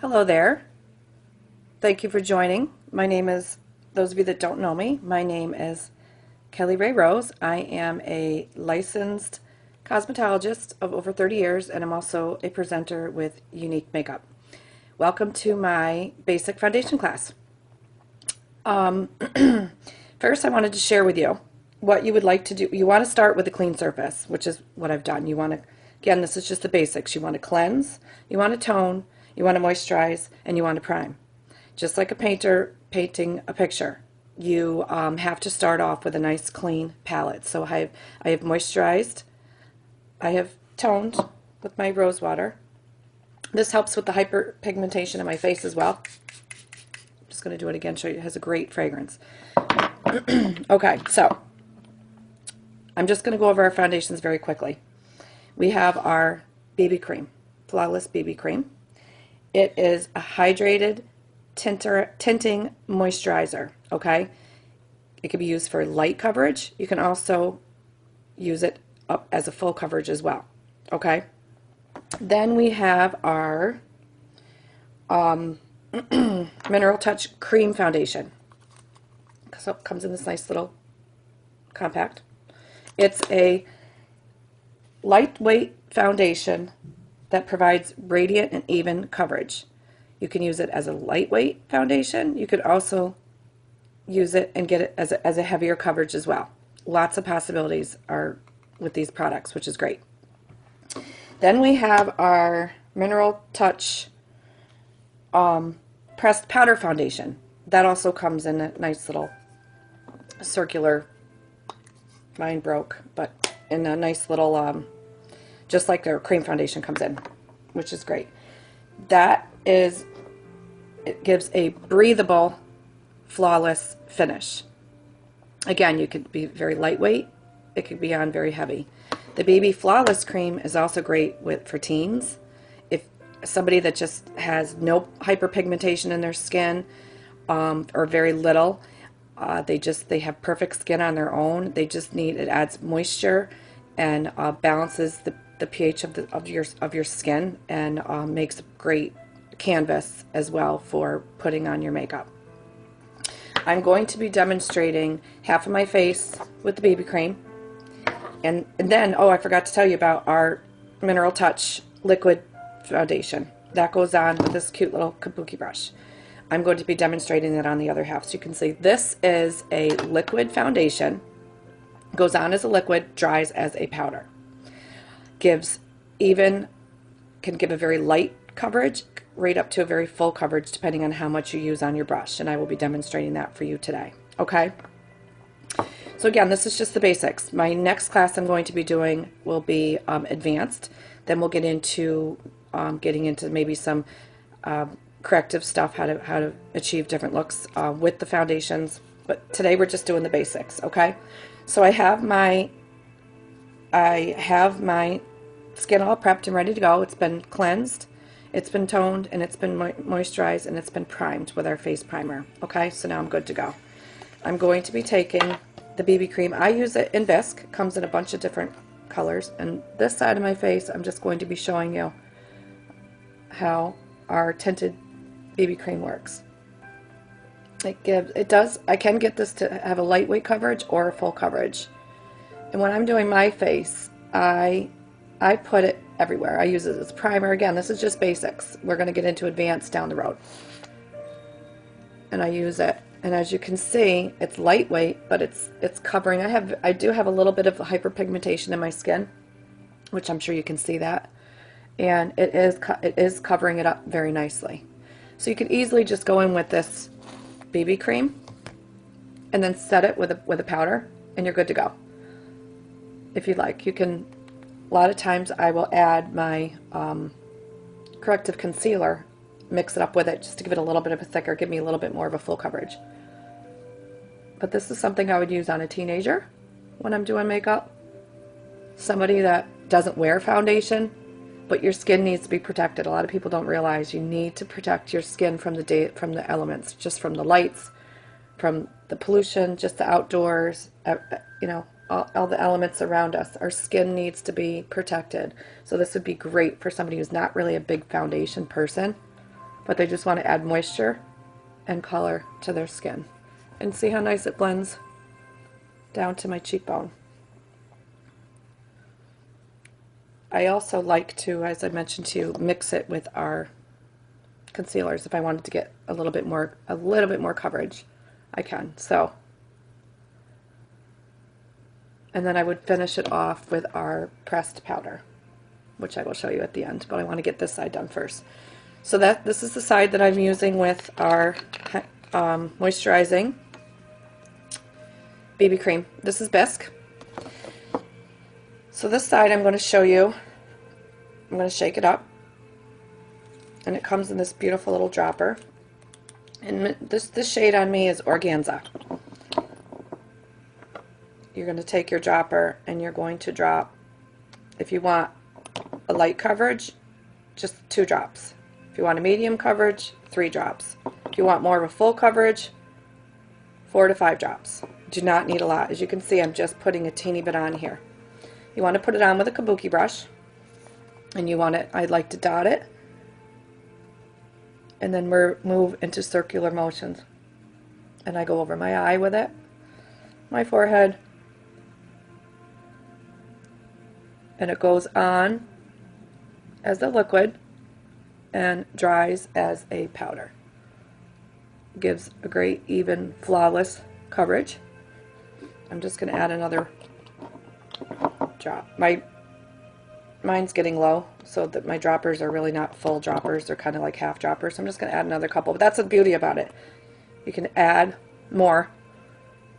Hello there. Thank you for joining. Those of you that don't know me, my name is Kelly Ray Rose. I am a licensed cosmetologist of over 30 years, and I'm also a presenter with Unique Makeup. Welcome to my basic foundation class. First, I wanted to share with you what you would like to do. You want to start with a clean surface, which is what I've done. Again, this is just the basics. You want to cleanse, you want to tone, you want to moisturize, and you want to prime. Just like a painter painting a picture, you have to start off with a nice clean palette. So I have moisturized, I have toned with my rose water. This helps with the hyperpigmentation in my face as well. I'm just going to do it again, show you it has a great fragrance. Okay, so I'm just going to go over our foundations very quickly. We have our BB cream, Flawless BB cream. It is a hydrated tinting moisturizer, okay? It can be used for light coverage. You can also use it up as a full coverage as well, okay? Then we have our Mineral Touch Cream Foundation. So it comes in this nice little compact. It's a lightweight foundation that provides radiant and even coverage. You can use it as a lightweight foundation. You could also use it and get it as a heavier coverage as well. Lots of possibilities are with these products, which is great. Then we have our Mineral Touch Pressed Powder Foundation. That also comes in a nice little circular, mine broke, but in a nice little, just like their cream foundation comes in, which is great. It gives a breathable, flawless finish. Again, you could be very lightweight. It could be on very heavy. The BB Flawless Cream is also great for teens. If somebody that just has no hyperpigmentation in their skin, or very little, they have perfect skin on their own. It adds moisture and balances the pH of your skin, and makes a great canvas as well for putting on your makeup. I'm going to be demonstrating half of my face with the BB cream, and then, oh, I forgot to tell you about our Mineral Touch liquid foundation. That goes on with this cute little kabuki brush. I'm going to be demonstrating that on the other half. So you can see this is a liquid foundation. Goes on as a liquid, dries as a powder. Can give a very light coverage, right up to a very full coverage, depending on how much you use on your brush. And I will be demonstrating that for you today. Okay? So again, this is just the basics. My next class I'm going to be doing will be advanced. Then we'll get into getting into maybe some corrective stuff, how to achieve different looks with the foundations. But today we're just doing the basics, okay? So I have my skin all prepped and ready to go. It's been cleansed, it's been toned, and it's been moisturized, and it's been primed with our face primer. Okay, so now I'm good to go. I'm going to be taking the BB cream. I use it in Bisque. Comes in a bunch of different colors. And this side of my face, I'm just going to be showing you how our tinted BB cream works. I can get this to have a lightweight coverage or a full coverage. And when I'm doing my face, I put it everywhere. I use it as primer. Again, this is just basics. We're going to get into advanced down the road. And I use it. And as you can see, it's lightweight, but it's covering. I do have a little bit of hyperpigmentation in my skin, which I'm sure you can see that. And it is covering it up very nicely. So you could easily just go in with this BB cream and then set it with a powder, and you're good to go. If you'd like, you can. A lot of times I will add my corrective concealer, mix it up with it just to give it a little bit of a thicker, give me a little bit more of a full coverage. But this is something I would use on a teenager when I'm doing makeup. Somebody that doesn't wear foundation, but your skin needs to be protected. A lot of people don't realize you need to protect your skin from the elements, just from the lights, from the pollution, just the outdoors, all the elements around us. Our skin needs to be protected. So this would be great for somebody who's not really a big foundation person, but they just want to add moisture and color to their skin. And see how nice it blends down to my cheekbone. I also like to, as I mentioned to you, mix it with our concealers. If I wanted to get a little bit more coverage, I can. So, and then I would finish it off with our pressed powder, which I will show you at the end, but I want to get this side done first. So this is the side that I'm using with our moisturizing BB cream. This is Bisque. So this side I'm going to show you, I'm going to shake it up, and it comes in this beautiful little dropper. And this shade on me is Organza. You're going to take your dropper and you're going to drop, if you want a light coverage, just 2 drops. If you want a medium coverage, 3 drops. If you want more of a full coverage, 4 to 5 drops. Do not need a lot. As you can see, I'm just putting a teeny bit on here. You want to put it on with a kabuki brush, and you want it, I'd like to dot it, and then move into circular motions. And I go over my eye with it, my forehead, and it goes on as a liquid and dries as a powder. Gives a great, even, flawless coverage. I'm just going to add another drop. Mine's getting low, so that my droppers are really not full droppers. They're kind of like half droppers. So I'm just going to add another couple. But that's the beauty about it. You can add more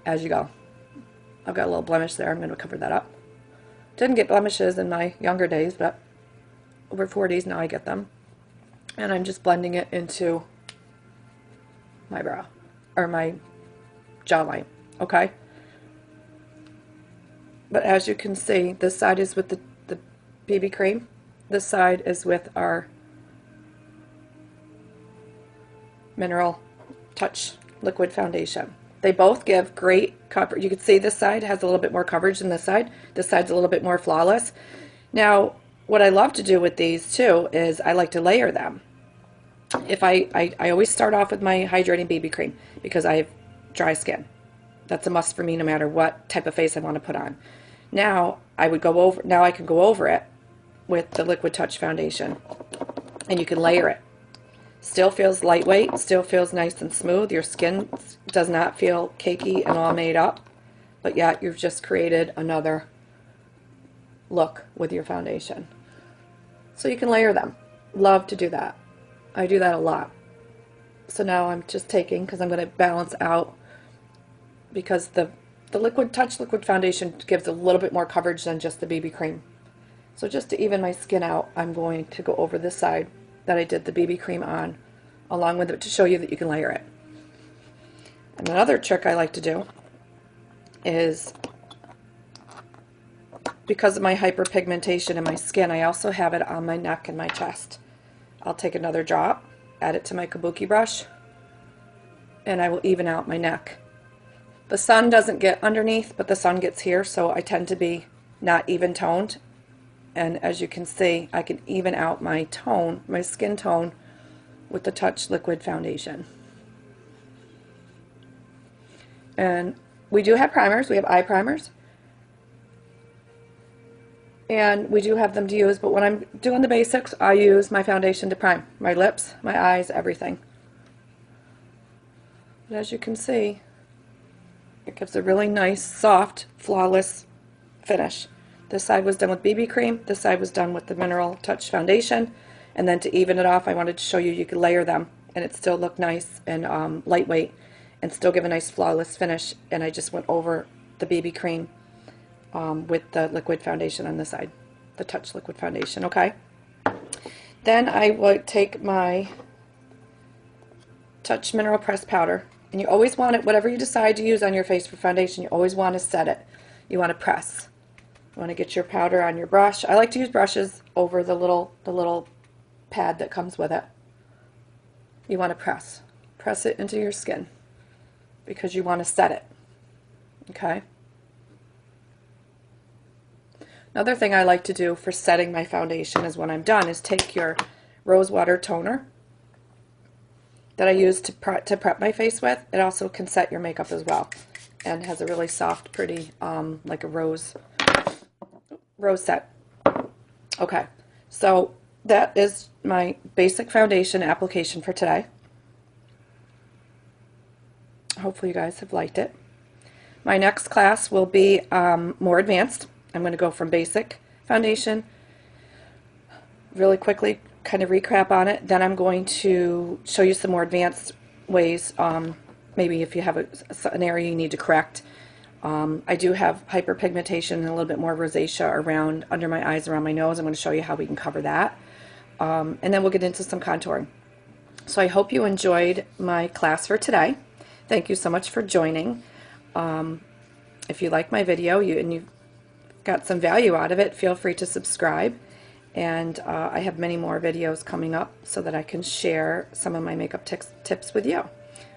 as you go. I've got a little blemish there. I'm going to cover that up. Didn't get blemishes in my younger days, but over 40s now I get them. And I'm just blending it into my brow, or my jawline, okay? But as you can see, this side is with the BB cream. This side is with our Mineral Touch Liquid Foundation. They both give great coverage. You can see this side has a little bit more coverage than this side. This side's a little bit more flawless. Now, what I love to do with these too is I like to layer them. If I always start off with my hydrating BB cream because I have dry skin. That's a must for me no matter what type of face I want to put on. Now I can go over it with the Liquid Touch Foundation, and you can layer it. Still feels lightweight, still feels nice and smooth. Your skin does not feel cakey and all made up, but yet you've just created another look with your foundation. So you can layer them. Love to do that. I do that a lot. So now I'm just taking, because I'm going to balance out, because the Liquid Touch Liquid Foundation gives a little bit more coverage than just the BB cream. So just to even my skin out, I'm going to go over this side that I did the BB cream on, along with it, to show you that you can layer it. And another trick I like to do is, because of my hyperpigmentation in my skin, I also have it on my neck and my chest. I'll take another drop, add it to my kabuki brush, and I will even out my neck. The sun doesn't get underneath, but the sun gets here, so I tend to be not even toned. And as you can see, I can even out my tone, my skin tone, with the Touch Liquid Foundation. And we do have primers. We have eye primers. And we do have them to use, but when I'm doing the basics, I use my foundation to prime my lips, my eyes, everything. But as you can see, it gives a really nice, soft, flawless finish. This side was done with BB cream, this side was done with the Mineral Touch Foundation, and then to even it off, I wanted to show you could layer them, and it still looked nice and lightweight, and still give a nice flawless finish. And I just went over the BB cream with the liquid foundation on the side, the Touch Liquid Foundation, okay? Then I would take my Touch Mineral Press Powder, and you always want it, whatever you decide to use on your face for foundation, you always want to set it. You want to press. You want to get your powder on your brush. I like to use brushes over the little pad that comes with it. You want to press. Press it into your skin because you want to set it. Okay? Another thing I like to do for setting my foundation is when I'm done is take your rose water toner that I use to prep my face with. It also can set your makeup as well, and has a really soft, pretty, like a rose set. Okay, so that is my basic foundation application for today. Hopefully you guys have liked it. My next class will be more advanced. I'm going to go from basic foundation, really quickly kind of recap on it. Then I'm going to show you some more advanced ways, maybe if you have an area you need to correct. I do have hyperpigmentation and a little bit more rosacea around under my eyes, around my nose. I'm going to show you how we can cover that. And then we'll get into some contouring. So I hope you enjoyed my class for today. Thank you so much for joining. If you like my video and you got some value out of it, feel free to subscribe. And I have many more videos coming up so that I can share some of my makeup tips with you.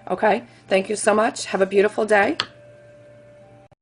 Okay, thank you so much. Have a beautiful day.